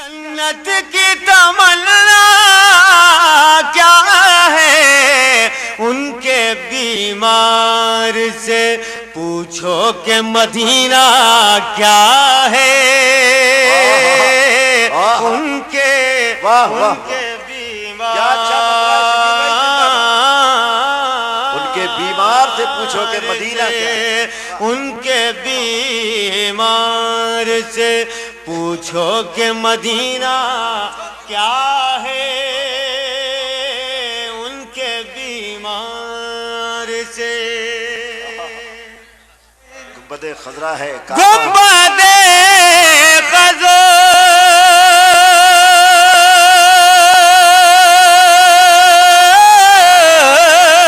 جنت کی تمنا کیا ہے ان کے بیمار سے پوچھو کہ مدینہ کیا ہے ان کے بیمار سے پوچھو کہ مدینہ کیا ہے ان کے بیمار سے پوچھو کہ مدینہ کیا ہے ان کے بیمار سے گنبد خضرا ہے گنبد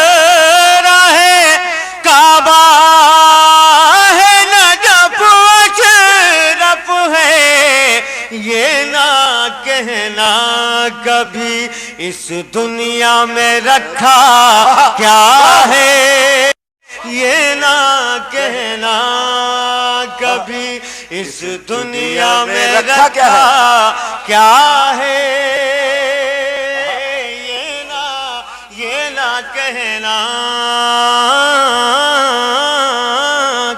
خضرا ہے کعبہ ہے نجف اشرف ہے یہ نہ کہنا کبھی اس دنیا میں رکھا کیا ہے یہ نہ کہنا کبھی اس دنیا میں رکھا کیا ہے یہ نہ کہنا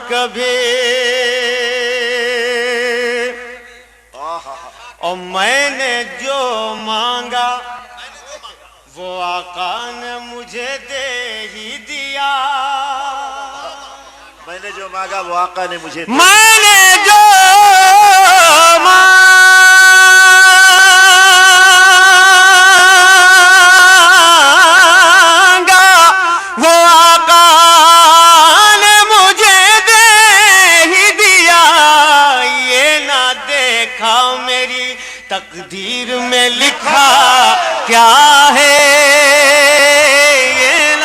کبھی اور میں نے جو مانگا وہ آقا نے مجھے دے ہی دیا میں نے جو مانگا وہ آقا نے مجھے دیا میں نے جو مانگا وہ آقا نے مجھے دے ہی دیا یہ نہ دیکھا میری تقدیر میں لکھا کیا ہے یہ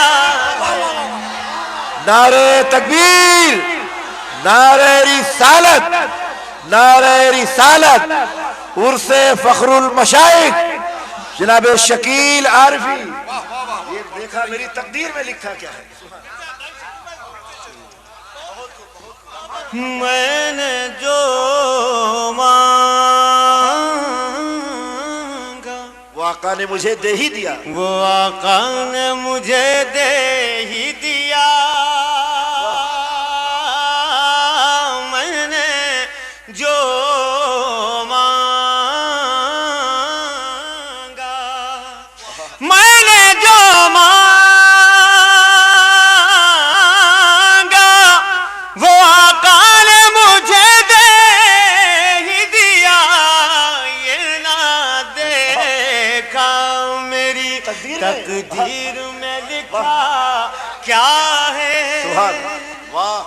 نعرہ تکبیر نعرہ رسالت نعرہ رسالت عرس فخر المشائخ جناب شکیل عارفی یہ دیکھا میری تقدیر میں لکھا کیا ہے میں نے جو مانگا وہ آقا نے مجھے دے ہی دیا وہ آقا نے مجھے دے ہی دیا میں نے جو مانگا میں نے جو مانگا وہ آقا نے مجھے دے ہی دیا یہ نہ دیکھا میری تقدیر میں لکھا کیا ہے سبحان واہ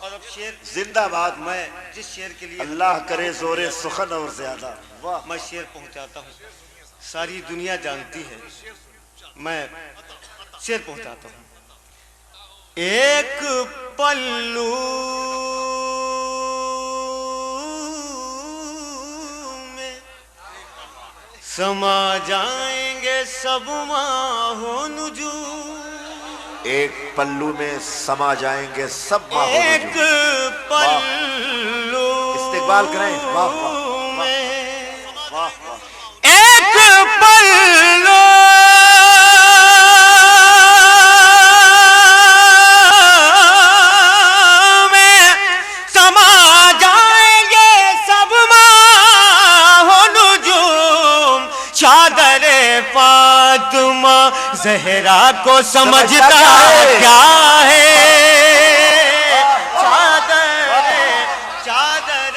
اور اب شعر زندہ باد میں جس شعر کے لیے اللہ کرے زور سخن اور زیادہ میں شعر پہنچاتا ہوں ساری دنیا جانتی ہے میں شعر پہنچاتا ہوں ایک پلو میں سما جائیں گے سب ماہ و نجوم ایک پلو میں سما جائیں گے سب ماہ و نجوم ایک پلو استقبال کریں واہ میں واہ ایک پلو میں سما جائیں گے سب ماہ و نجوم چادر فاطمہ زہرا کو سمجھتا کیا ہے چادر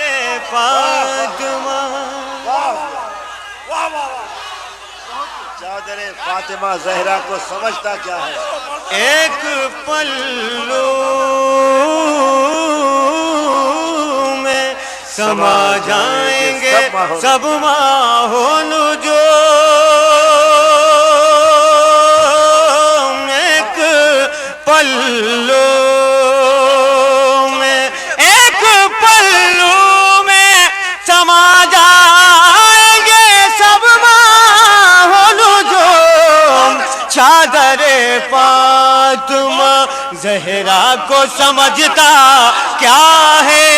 فاطمہ چادر فاطمہ زہرا کو سمجھتا کیا ہے ایک پلو میں سما جائیں گے سب ماہ و نجوم ایک پلو میں ایک پلو میں سما جائیں گے سب ماہ و نجوم چادر فاطمہ زہرا کو سمجھتا کیا ہے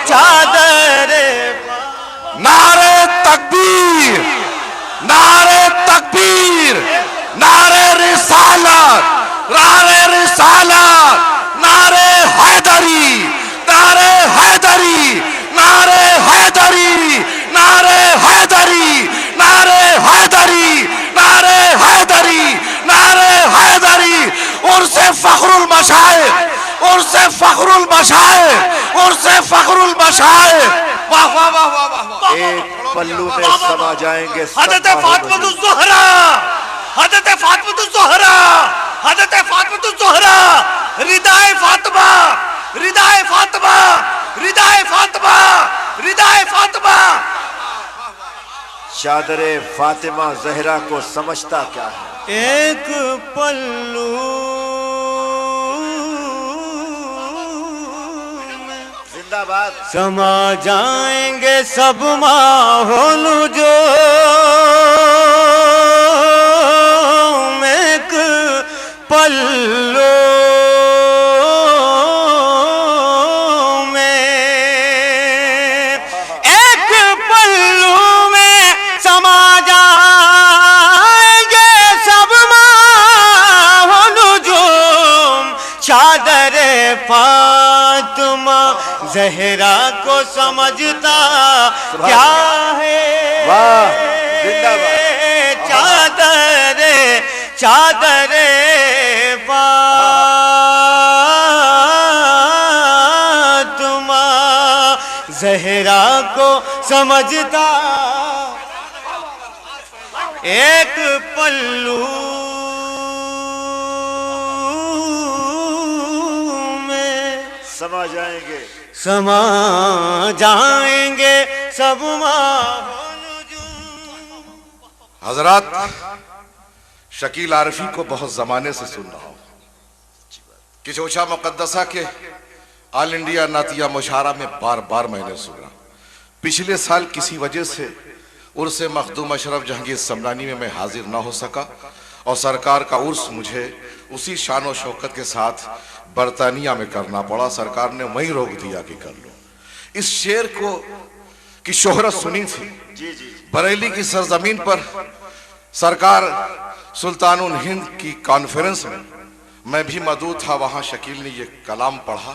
چادر تکبیر، نعرے تکبیر، نعرے رسالت، نعرے رسالت، نعرے حیدری، نعرے حیدری، نعرے حیدری، نعرے حیدری، نعرے حیدری، نعرے حیدری، نعرے حیدری، عرس فخر المشائخ، عرس فخر المشائخ، عرس فخر المشائخ۔ واہ واہ واہ واہ واہ۔ ایک پلو میں سما جائیں گے حضرت فاطمہ الزہرا، حضرت فاطمہ الزہرا، حضرت فاطمہ الزہرا، ردائے فاطمہ، ردائے فاطمہ، ردائے فاطمہ، ردائے فاطمہ۔ چادر فاطمہ زہرا کو سمجھتا کیا ہے؟ ایک پلو زندہ باد۔ سما جائیں گے سب ماحول جو ایک پلو میں، ایک پلو میں سما جائیں گے سب ماحول جو چادر فاطمہ زہرا کو سمجھتا کیا ہے؟ واہ، زندہ باد۔ چادر چادر فاطمہ زہرا کو سمجھتا ایک پلو میں سما جائیں گے، سما جائیں گے سب ماحول جو۔ حضرات، شکیل عارفی کو بہت زمانے سے سن رہا ہوں کہ چوچا مقدسہ کے آل انڈیا نعتیہ مشاعرہ میں بار بار میں نے سنا۔ پچھلے سال کسی وجہ سے عرس مخدوم اشرف جہانگیر سمرانی میں حاضر نہ ہو سکا، اور سرکار کا عرس مجھے اسی شان و شوکت کے ساتھ برطانیہ میں کرنا پڑا۔ سرکار نے وہیں روک دیا کہ کر لو۔ اس شعر کو کی شہرت سنی تھی بریلی کی سرزمین پر، سرکار سلطان الہند کی کانفرنس میں بھی موجود تھا۔ وہاں شکیل نے یہ کلام پڑھا،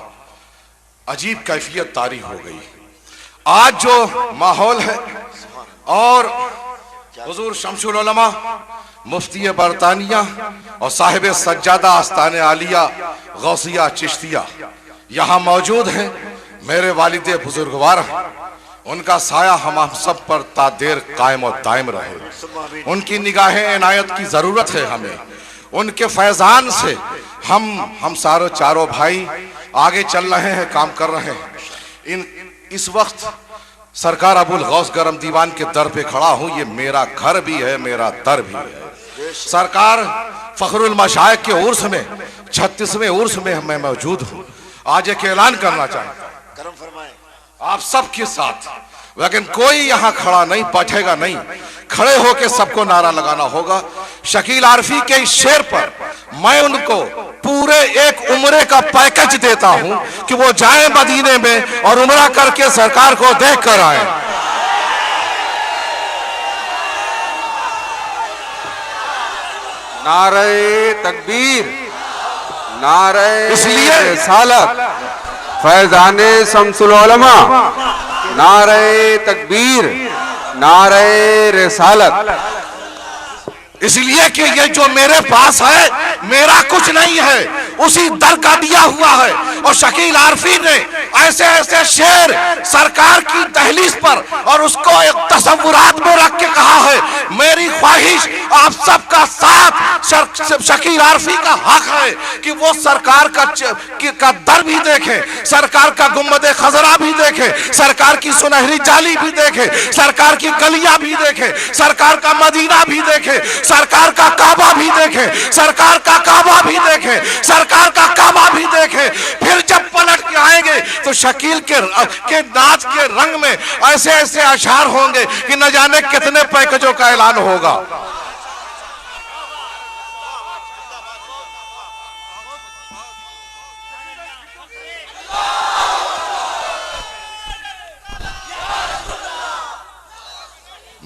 عجیب کیفیت طاری ہو گئی۔ آج جو ماحول ہے، اور حضور شمس العلماء مفتی برطانیہ اور صاحب سجادہ آستان عالیہ غوثیہ چشتیہ یہاں موجود ہیں، میرے والد بزرگوار ہیں، ان کا سایہ ہم سب پر تا دیر قائم و دائم رہے۔ ان کی نگاہ عنایت کی ضرورت ہے ہمیں، ان کے فیضان سے ہم سارے چاروں بھائی آگے چل رہے ہیں، کام کر رہے ہیں۔ اس وقت سرکار ابو الغوث گرم دیوان کے در پہ کھڑا ہوں، یہ میرا گھر بھی ہے، میرا در بھی ہے۔ سرکار فخر المشائخ کے عرس میں 36ویں عرس میں میں موجود ہوں۔ آج ایک اعلان کرنا چاہتا ہوں کرم فرمائیں۔ آپ سب کے ساتھ، لیکن کوئی یہاں کھڑا نہیں، بیٹھے گا نہیں، کھڑے ہو کے سب کو نعرہ لگانا ہوگا۔ شکیل عارفی کے اس شعر پر میں ان کو پورے ایک عمرے کا پیکج دیتا ہوں کہ وہ جائیں مدینے میں اور عمرہ کر کے سرکار کو دیکھ کر آئیں۔ نعرہ تکبیر، نعرہ اس لیے رسالت، فیضان شمس العلماء، نعرہ تکبیر، نعرہ رسالت۔ اس لیے کہ یہ جو میرے پاس ہے میرا کچھ نہیں ہے، اسی در کا دیا ہوا ہے۔ اور شکیل عارفی نے ایسے ایسے شعر سرکار کی دہلیز پر اور اس کو ایک تصورات میں رکھ کے کہا ہے۔ میری خواہش آپ سب کا ساتھ شکیل عارفی کا حق ہے کہ وہ سرکار کا در بھی دیکھیں، سرکار کا گنبد خضرا بھی دیکھیں، سرکار کی سنہری جالی بھی دیکھیں، سرکار کی گلیاں بھی دیکھیں، سرکار کا مدینہ بھی دیکھیں، سرکار کا کعبہ بھی دیکھیں، سرکار کا کعبہ بھی دیکھیں، سرکار کا کعبہ بھی دیکھیں۔ پھر جب پلٹ کے آئیں گے تو شکیل کے ناچ کے رنگ میں ایسے ایسے اشعار ہوں گے کہ نہ جانے کتنے پیکجوں کا اعلان ہوگا۔